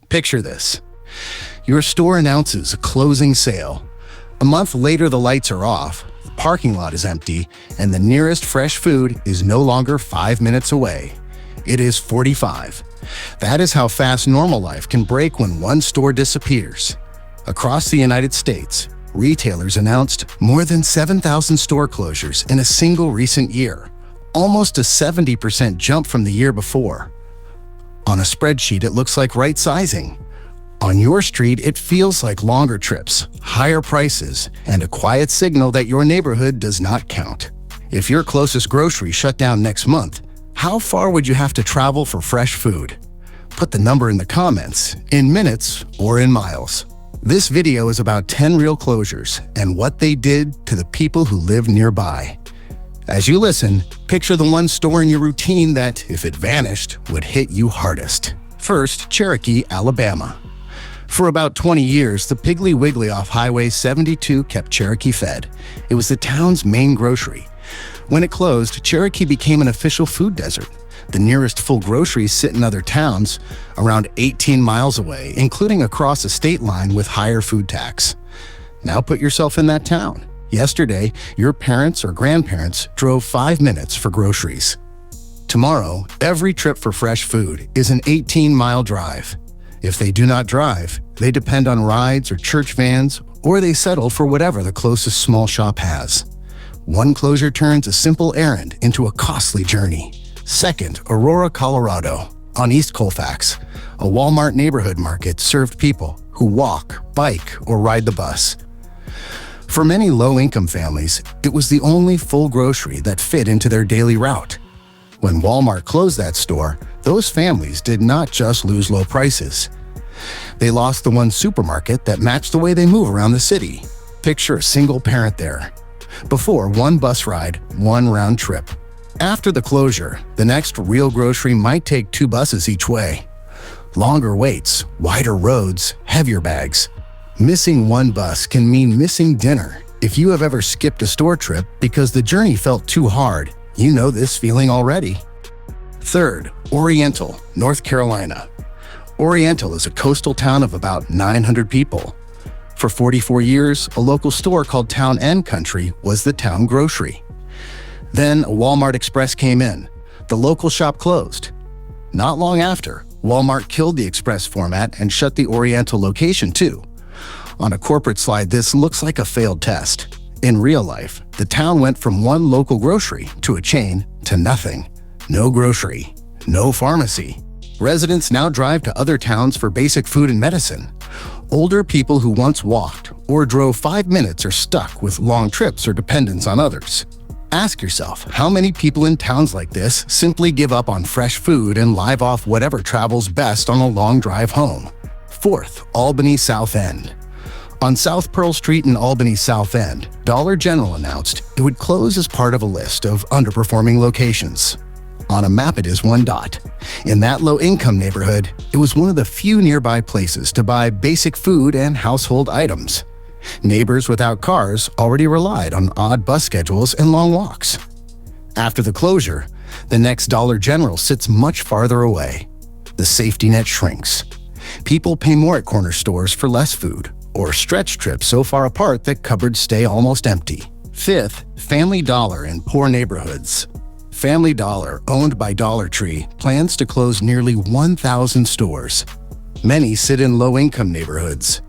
Picture this. Your store announces a closing sale. A month later, the lights are off, the parking lot is empty, and the nearest fresh food is no longer 5 minutes away. It is 45. That is how fast normal life can break when one store disappears. Across the United States, retailers announced more than 7,000 store closures in a single recent year, almost a 70% jump from the year before. On a spreadsheet, it looks like right sizing. On your street, it feels like longer trips, higher prices, and a quiet signal that your neighborhood does not count. If your closest grocery shut down next month, how far would you have to travel for fresh food? Put the number in the comments, in minutes or in miles. This video is about 10 real closures and what they did to the people who live nearby. As you listen, picture the one store in your routine that, if it vanished, would hit you hardest. First, Cherokee, Alabama. For about 20 years, the Piggly Wiggly off Highway 72 kept Cherokee fed. It was the town's main grocery. When it closed, Cherokee became an official food desert. The nearest full groceries sit in other towns, around 18 miles away, including across a state line with higher food tax. Now put yourself in that town. Yesterday, your parents or grandparents drove 5 minutes for groceries. Tomorrow, every trip for fresh food is an 18-mile drive. If they do not drive, they depend on rides or church vans, or they settle for whatever the closest small shop has. One closure turns a simple errand into a costly journey. Second, Aurora, Colorado. On East Colfax, a Walmart neighborhood market served people who walk, bike, or ride the bus. For many low-income families, it was the only full grocery that fit into their daily route. When Walmart closed that store, those families did not just lose low prices. They lost the one supermarket that matched the way they move around the city. Picture a single parent there. Before, one bus ride, one round trip. After the closure, the next real grocery might take 2 buses each way. Longer waits, wider roads, heavier bags. Missing one bus can mean missing dinner. If you have ever skipped a store trip because the journey felt too hard, you know this feeling already. Third, Oriental, North Carolina. Oriental is a coastal town of about 900 people. For 44 years, a local store called Town & Country was the town grocery. Then a Walmart Express came in. The local shop closed. Not long after, Walmart killed the Express format and shut the Oriental location too. On a corporate slide, this looks like a failed test. In real life, the town went from one local grocery to a chain to nothing. No grocery, no pharmacy. Residents now drive to other towns for basic food and medicine. Older people who once walked or drove 5 minutes are stuck with long trips or dependence on others. Ask yourself, how many people in towns like this simply give up on fresh food and live off whatever travels best on a long drive home? Fourth, Albany South End. On South Pearl Street in Albany South End, Dollar General announced it would close as part of a list of underperforming locations. On a map, it is one dot. In that low-income neighborhood, it was one of the few nearby places to buy basic food and household items. Neighbors without cars already relied on odd bus schedules and long walks. After the closure, the next Dollar General sits much farther away. The safety net shrinks. People pay more at corner stores for less food, or stretch trips so far apart that cupboards stay almost empty. Fifth, Family Dollar in poor neighborhoods. Family Dollar, owned by Dollar Tree, plans to close nearly 1,000 stores. Many sit in low-income neighborhoods.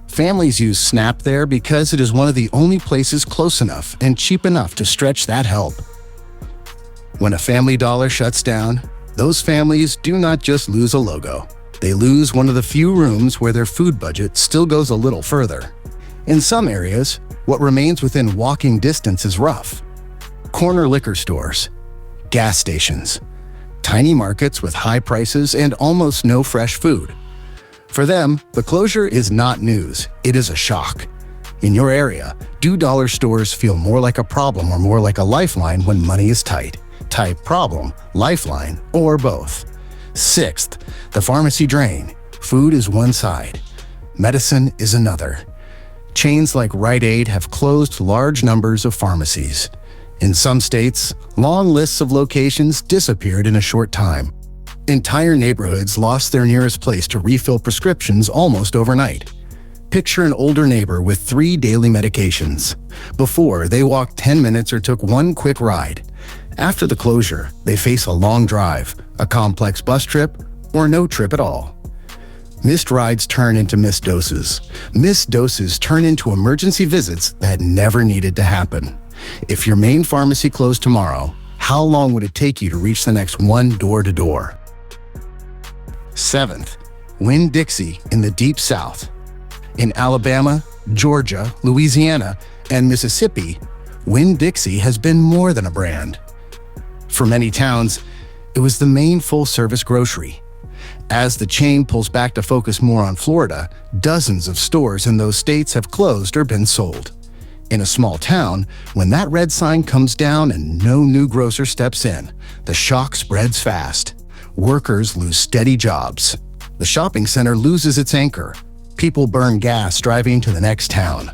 Families use SNAP there because it is one of the only places close enough and cheap enough to stretch that help. When a Family Dollar shuts down, those families do not just lose a logo. They lose one of the few rooms where their food budget still goes a little further. In some areas, what remains within walking distance is rough. Corner liquor stores, gas stations, tiny markets with high prices and almost no fresh food. For them, the closure is not news, it is a shock. In your area, do dollar stores feel more like a problem or more like a lifeline when money is tight? Type problem, lifeline, or both. Sixth, the pharmacy drain. Food is one side. Medicine is another. Chains like Rite Aid have closed large numbers of pharmacies. In some states, long lists of locations disappeared in a short time. Entire neighborhoods lost their nearest place to refill prescriptions almost overnight. Picture an older neighbor with 3 daily medications. Before, they walked 10 minutes or took one quick ride. After the closure, they face a long drive, a complex bus trip, or no trip at all. Missed rides turn into missed doses. Missed doses turn into emergency visits that never needed to happen. If your main pharmacy closed tomorrow, how long would it take you to reach the next one door-to-door? 7th, Winn-Dixie in the Deep South. In Alabama, Georgia, Louisiana, and Mississippi, Winn-Dixie has been more than a brand. For many towns, it was the main full-service grocery. As the chain pulls back to focus more on Florida, dozens of stores in those states have closed or been sold. In a small town, when that red sign comes down and no new grocer steps in, the shock spreads fast. Workers lose steady jobs. The shopping center loses its anchor. People burn gas driving to the next town.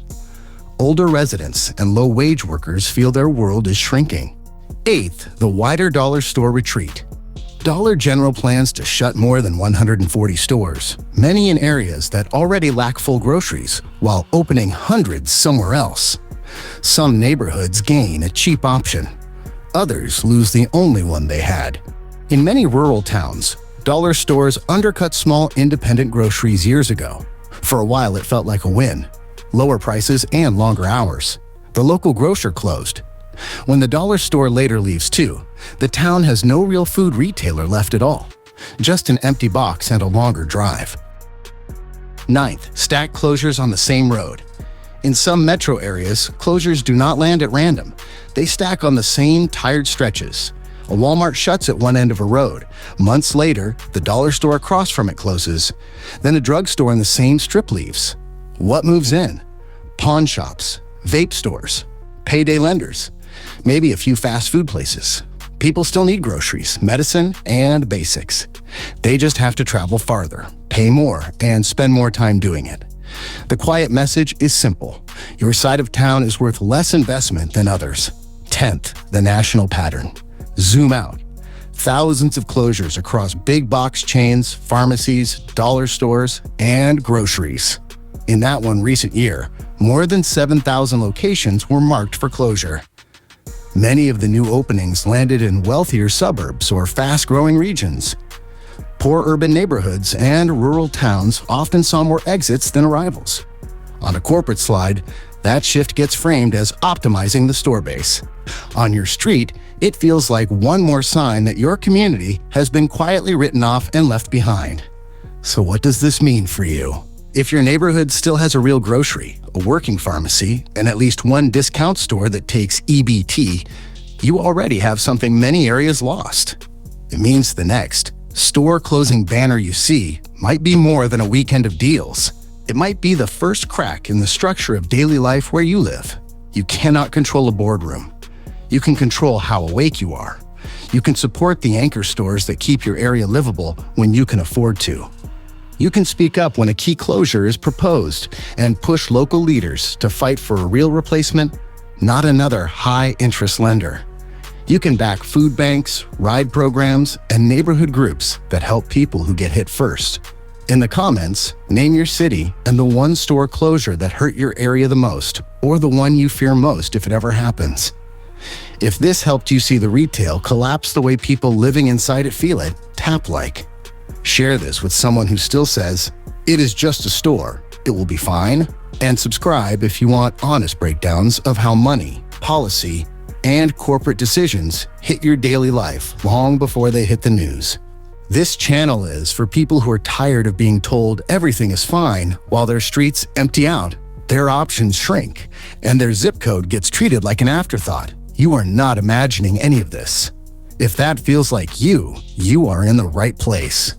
Older residents and low-wage workers feel their world is shrinking. 8th, the wider dollar store retreat. Dollar General plans to shut more than 140 stores, many in areas that already lack full groceries, while opening hundreds somewhere else. Some neighborhoods gain a cheap option. Others lose the only one they had. In many rural towns, dollar stores undercut small independent groceries years ago. For a while, it felt like a win. Lower prices and longer hours. The local grocer closed. When the dollar store later leaves too, the town has no real food retailer left at all. Just an empty box and a longer drive. 9th, stacked closures on the same road. In some metro areas, closures do not land at random. They stack on the same tired stretches. A Walmart shuts at one end of a road. Months later, the dollar store across from it closes. Then a drugstore in the same strip leaves. What moves in? Pawn shops, vape stores, payday lenders, maybe a few fast food places. People still need groceries, medicine, and basics. They just have to travel farther, pay more, and spend more time doing it. The quiet message is simple. Your side of town is worth less investment than others. 10th, the national pattern. Zoom out. Thousands of closures across big box chains, pharmacies, dollar stores, and groceries. In that one recent year, more than 7,000 locations were marked for closure. Many of the new openings landed in wealthier suburbs or fast-growing regions. Poor urban neighborhoods and rural towns often saw more exits than arrivals. On a corporate slide, that shift gets framed as optimizing the store base. On your street, it feels like one more sign that your community has been quietly written off and left behind. So what does this mean for you? If your neighborhood still has a real grocery, a working pharmacy, and at least one discount store that takes EBT, you already have something many areas lost. It means the next store closing banner you see might be more than a weekend of deals. It might be the first crack in the structure of daily life where you live. You cannot control a boardroom. You can control how awake you are. You can support the anchor stores that keep your area livable when you can afford to. You can speak up when a key closure is proposed and push local leaders to fight for a real replacement, not another high-interest lender. You can back food banks, ride programs, and neighborhood groups that help people who get hit first. In the comments, name your city and the one store closure that hurt your area the most, or the one you fear most if it ever happens. If this helped you see the retail collapse the way people living inside it feel it, tap like. Share this with someone who still says, "It is just a store, it will be fine," and subscribe if you want honest breakdowns of how money, policy, and corporate decisions hit your daily life long before they hit the news. This channel is for people who are tired of being told everything is fine while their streets empty out, their options shrink, and their zip code gets treated like an afterthought. You are not imagining any of this. If that feels like you are in the right place.